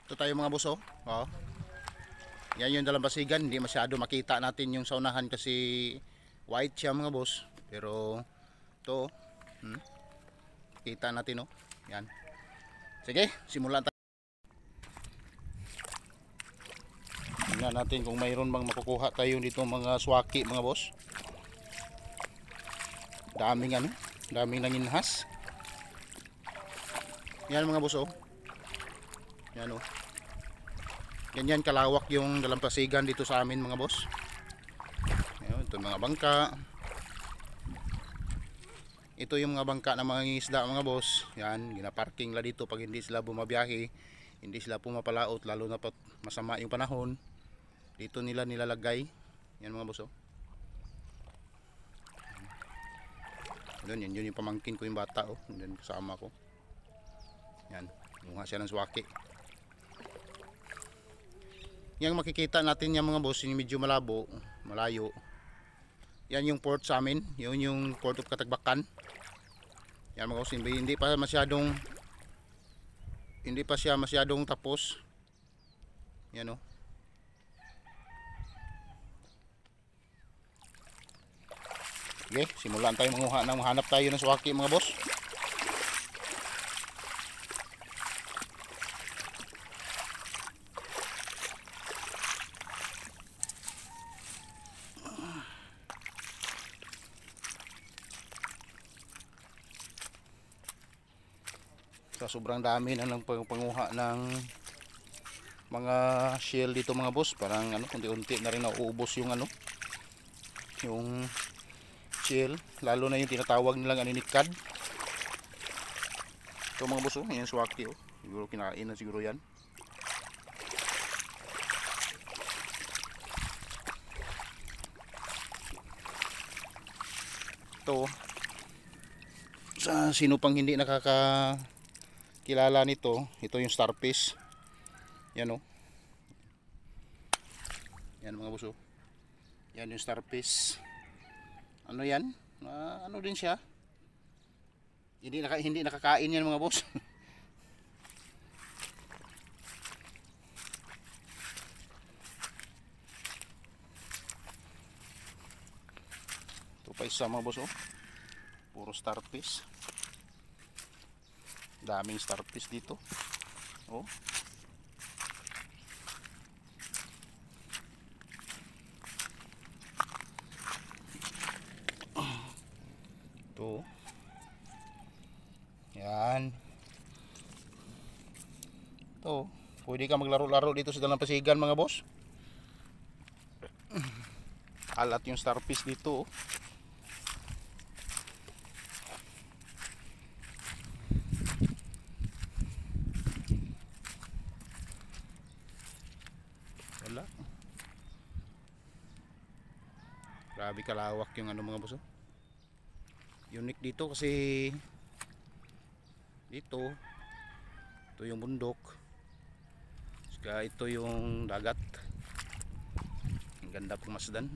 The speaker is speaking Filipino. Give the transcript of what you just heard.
Ito tayo mga boss, oh. Oh. Yan yung dalampasigan, hindi masyado makita natin yung sa unahan kasi white siya mga boss. Pero ito, kita natin, oh. Yan. Sige, simulan tayo. Tingnan natin kung mayroon bang makukuha tayo dito mga swaki mga boss. Daming ano, daming nanginhas. Yan mga boss, oh. Yan, oh. Ganyan kalawak yung dalampasigan dito sa amin mga boss. Ayun, ito mga bangka. Ito yung mga bangka na mga isda mga boss. Yan, ginaparking la dito pag hindi sila bumabiyahe, hindi sila pumapalaot, lalo na pag masama yung panahon. Dito nila nilalagay. Yan mga boss, oh. Yan yun yung pamangkin ko yung bata, oh. Yan kasama ko. Yan, kumuha siya ng swaki. Yang makikita natin yung mga boss, yung medyo malabo, malayo. Yan yung port sa amin, yun yung port of Katagbakan. Yan mga boss, hindi pa siya masyadong tapos. Yan, oh. Okay, simulan tayo manguha ng mahanap tayo ng swaki mga boss. Sa sobrang dami na ng panguha ng mga shell dito mga boss, parang ano, unti-unti na rin nauubos yung ano, yung shell, lalo na yung tinatawag nilang aninikad. Ito mga boss, oh, yan swaki, oh. Siguro kinain na siguro yan. Ito, sa sino pang hindi nakakakilala nito, ito yung starfish. Yan, oh. Yan mga boss, oh. Yan yung starfish. Ano yan? Ano din siya? Hindi nakakain yan mga boss. Ito pa isa mga boss, oh. Puro starfish. Daming starfish dito. Oh. Ito. Yan. Ito. Pwede ka maglaro-laro dito sa dalampasigan mga boss. Alat yung starfish dito, oh. Wala. Grabe kalawak yung ano mga boss, oh. Unique dito kasi dito ito yung bundok, saka ito yung dagat. Ang ganda pumasdan.